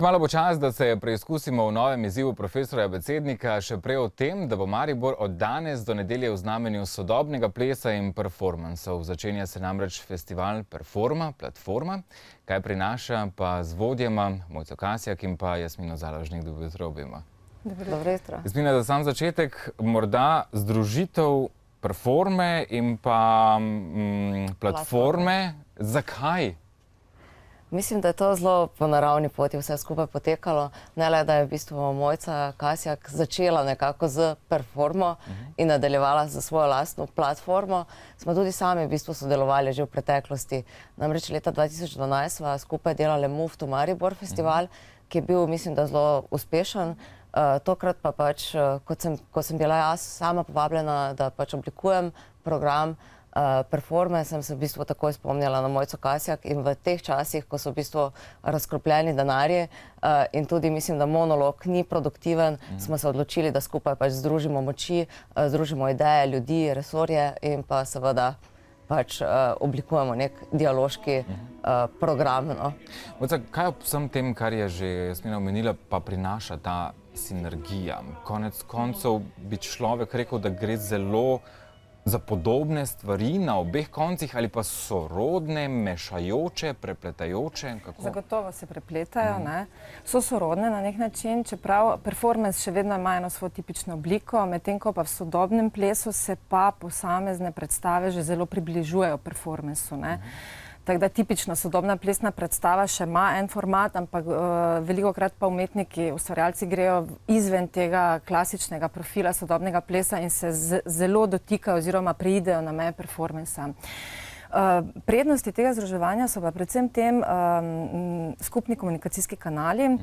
Kmalu bo čas, da se preizkusimo v novem izzivu profesorja Becednika, še prej o tem, da bo Maribor od danes do nedelje v znamenju sodobnega plesa in performansov. Začenja se namreč festival Performa, platforma. Kaj prinaša pa z vodjema Mojco Kasjak in pa Jasmino Založnik. Dobro jutro obema. Dobro jutro. Jasmina, za sam začetek morda združitev performe in pa platforme. Zakaj? Mislim, da je to zelo po naravni poti vse skupaj potekalo. Ne le, da je v bistvu Mojca Kasjak začela nekako z performo in nadaljevala za svojo lastno platformo. Smo tudi sami v bistvu sodelovali že v preteklosti. Namreč leta 2012 sva skupaj delali Move to Maribor festival, ki je bil, mislim, da zelo uspešen. Tokrat pa pač, ko sem bila jaz sama povabljena, da pač oblikujem program performe, sem se v bistvu takoj spomnila na Mojco Kasjak in v teh časih, ko so v bistvu razkropljeni denarji in tudi mislim, da monolog ni produktiven, smo se odločili, da skupaj pač združimo moči, združimo ideje, ljudi, resorje in pa seveda pač oblikujemo nek dialoški program. Mojca, kaj ob vsem tem, kar je že Jasmina omenila, pa prinaša ta sinergija? Konec koncev bi človek rekel, da gre zelo za podobne stvari na obeh koncih ali pa sorodne, mešajoče, prepletajoče? Kako? Zagotovo se prepletajo, so sorodne na nek način, čeprav performance še vedno ima eno svojo tipično obliko, medtem ko pa v sodobnem plesu se pa posamezne predstave že zelo približujejo performanceu. Tako da tipična sodobna plesna predstava še ima en format, ampak velikokrat pa umetniki, ustvarjalci grejo izven tega klasičnega profila sodobnega plesa in se zelo dotikajo oziroma preidejo na meje performansa. Prednosti tega združevanja so pa predvsem tem skupni komunikacijski kanali,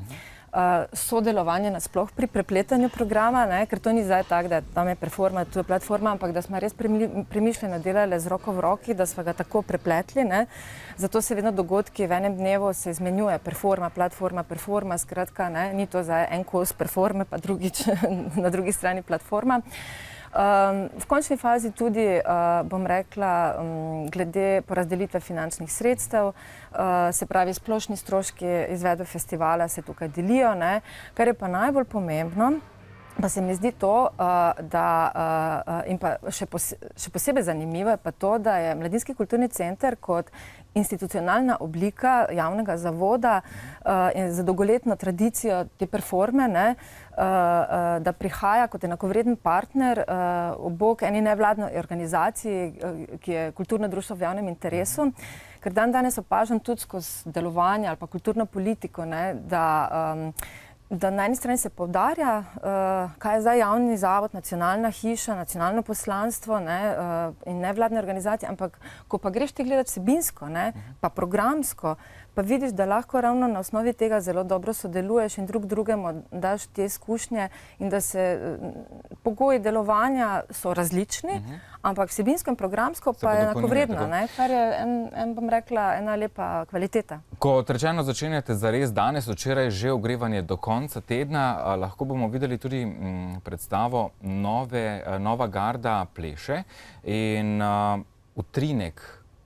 sodelovanje nasploh pri prepletanju programa, ker to ni zdaj tako, da tam je performa, tu je platforma, ampak da smo res premišljeno delali z roko v roki, da smo ga tako prepletli. Zato se vedno dogodki v enem dnevu se izmenjuje performa, platforma, skratka, ni to zdaj en kos performe, pa drugič na drugi strani platforma. V končni fazi tudi, bom rekla, glede porazdelitve finančnih sredstev, se pravi splošni stroški izvedbe festivala se tukaj delijo, kar je pa najbolj pomembno, pa se mi zdi to, in pa še posebej zanimivo je pa to, da je Mladinski kulturni center kot institucionalna oblika javnega zavoda in za dolgoletno tradicijo te performe, da prihaja kot enakovreden partner ob bok eni nevladni organizaciji, ki je kulturno društvo v javnem interesu, ker danes opažam tudi skozi delovanje ali pa kulturno politiko, da na eni strani se poudarja, kaj je zdaj javni zavod, nacionalna hiša, nacionalno poslanstvo in nevladne organizacije, ampak ko pa greš ti gledati vsebinsko, pa programsko, pa vidiš, da lahko ravno na osnovi tega zelo dobro sodeluješ in drug drugemu daš te izkušnje in da se pogoji delovanja so različni, ampak vsebinsko in programsko pa je enakovredno, kar je bom rekla, ena lepa kvaliteta. Kot rečeno, začenjate zares danes, včeraj že ogrevanje do konca tedna. Lahko bomo videli tudi predstavo Nova garda pleše in utrinek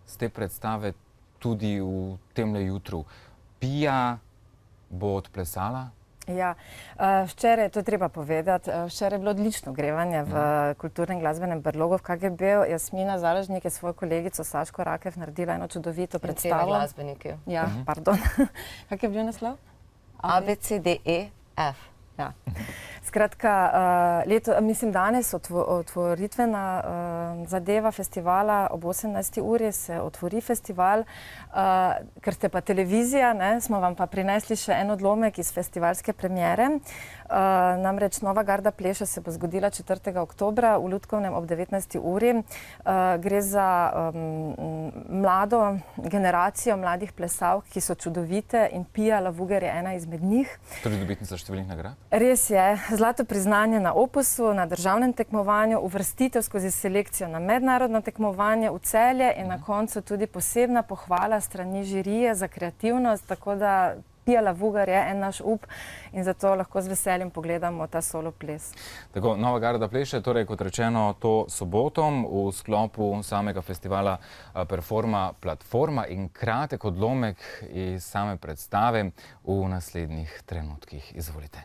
z te predstave tudi v temle jutru. Pija bo odplesala? Ja, včeraj, to je treba povedati, včeraj je bilo odlično ogrevanje v kulturnem glasbenem brlogu v KGB. Jasmina Založnik je svojo kolegico Saško Rakev naredila eno čudovito predstavo. In glasbeniki. Ja, pardon. Kak je bil naslov? A, B, C, D, E, F. Ja. Skratka, mislim danes otvoritvena zadeva festivala, ob 18. uri se otvori festival, ker ste pa televizija, smo vam pa prinesli še en odlomek iz festivalske premiere. Namreč Nova garda pleše se bo zgodila 4. oktobra v Lutkovnem ob 19. uri. Gre za mlado generacijo mladih plesalk, ki so čudovite in Pija Lavuger je ena izmed njih. Tudi dobitnica številnih nagrad? Res je. Zlato priznanje na Opusu, na državnem tekmovanju, uvrstitev skozi selekcijo na mednarodno tekmovanje v Celje in na koncu tudi posebna pohvala strani žirije za kreativnost, tako da Pia Lavugar je en naš up in zato lahko z veseljem pogledamo ta solo ples. Tako, Nova garda pleše, torej kot rečeno to sobotom v sklopu samega festivala Performa Platforma in kratek odlomek iz same predstave v naslednjih trenutkih. Izvolite.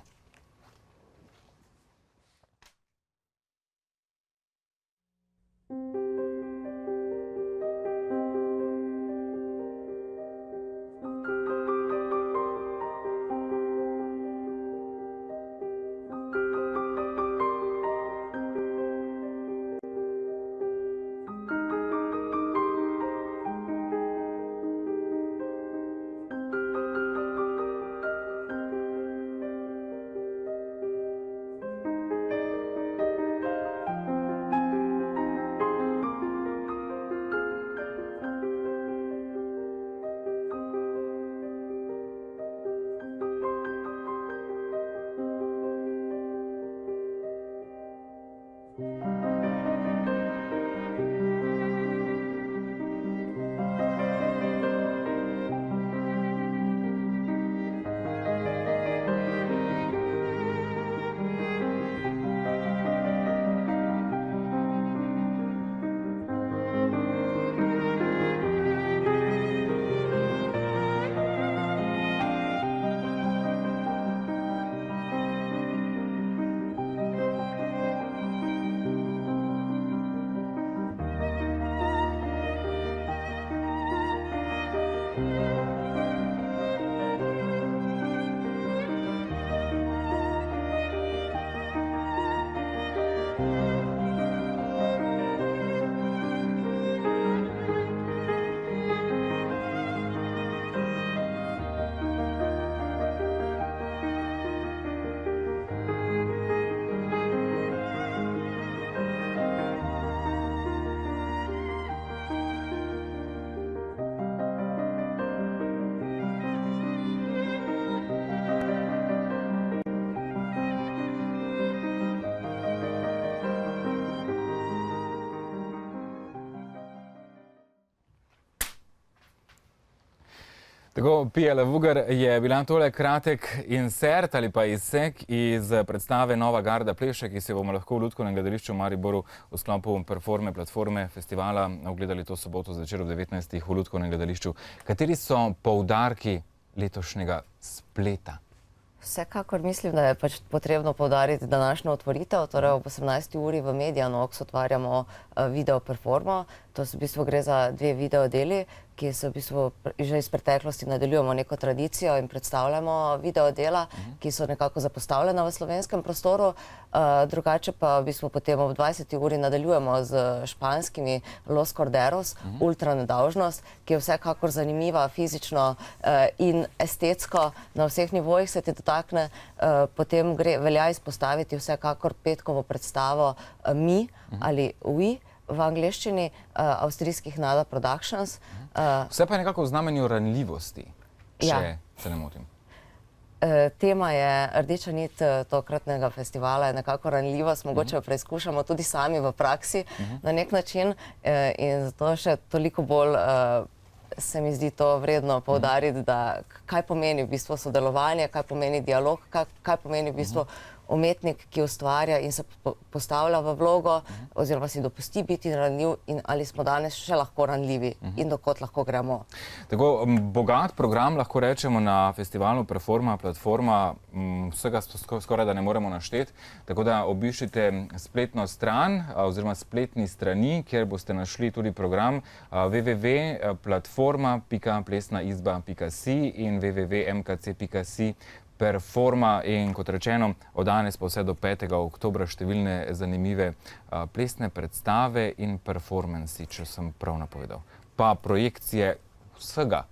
Tako, Pia Lavugar je bila tole kratek insert ali pa izsek iz predstave Nova garda pleše, ki se bomo lahko v Lutkovnem gledališču v Mariboru v sklopu Performe Platforme festivala ogledali to soboto zvečer ob 19. v Lutkovnem gledališču. Kateri so poudarki letošnjega spleta? Vsekakor mislim, da je pač potrebno poudariti današnjo otvoritev, torej ob 18. uri v Medianox otvarjamo video performo. To v bistvu gre za dve videodeli, ki se v bistvu že iz preteklosti nadaljujemo neko tradicijo in predstavljamo videodela, ki so nekako zapostavljena v slovenskem prostoru. Drugače pa v bistvu potem ob 20. uri nadaljujemo z španskimi Los Corderos, Ultra nedolžnost, ki je vsekakor zanimiva fizično in estetsko, na vseh nivojih se ti dotakne. Potem velja izpostaviti vsekakor petkovo predstavo Mi ali We v angleščini, avstrijskih Nada Productions. Vse pa je nekako v znamenju ranljivosti, če se ne motim. Tema je rdeča nit tokratnega festivala, je nekako ranljivost, mogoče jo preizkušamo tudi sami v praksi na nek način in zato še toliko bolj se mi zdi to vredno poudariti, da kaj pomeni v bistvu sodelovanje, kaj pomeni dialog, kaj pomeni v bistvu umetnik, ki ustvarja in se postavlja v vlogo oziroma si dopusti biti ranljiv in ali smo danes še lahko ranljivi in dokot lahko gremo. Tako bogat program lahko rečemo na festivalu Performa Platforma, vsega skoraj da ne moremo našteti, tako da obiščite spletno stran oziroma spletni strani, kjer boste našli tudi program www.platforma.plesnaizba.si in www.mkc.si Performa in kot rečeno, od danes pa vse do 5. oktobra številne zanimive plesne predstave in performansi, če sem prav napovedal. Pa projekcije vsega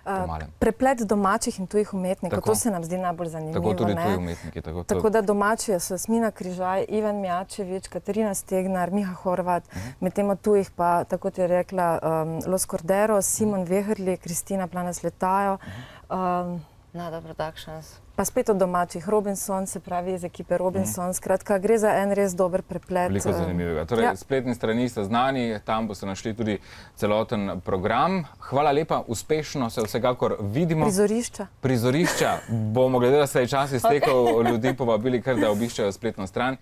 po malem. Preplet domačih in tujih umetnikov, to se nam zdi najbolj zanimivo. Tako tudi tuji umetniki. Tako da domači so Jasmina Križaj, Ivan Mijačevič, Katarina Stegnar, Miha Horvat, medtem od tujih pa, tako ti je rekla, Los Corderos, Simon Veherli, Kristina Planes Letajo. Nada Productions. Pa spet od domačih, Robinson, se pravi iz ekipe Robinson, skratka, gre za en res dober preplet. Veliko zanimivega. Torej, spletne strani ste znani, tam boste našli tudi celoten program. Hvala lepa, uspešno se vsekakor vidimo. Prizorišča Bomo, glede da se je čas iztekel, ljudi povabili kar, da obiščejo spletno stran.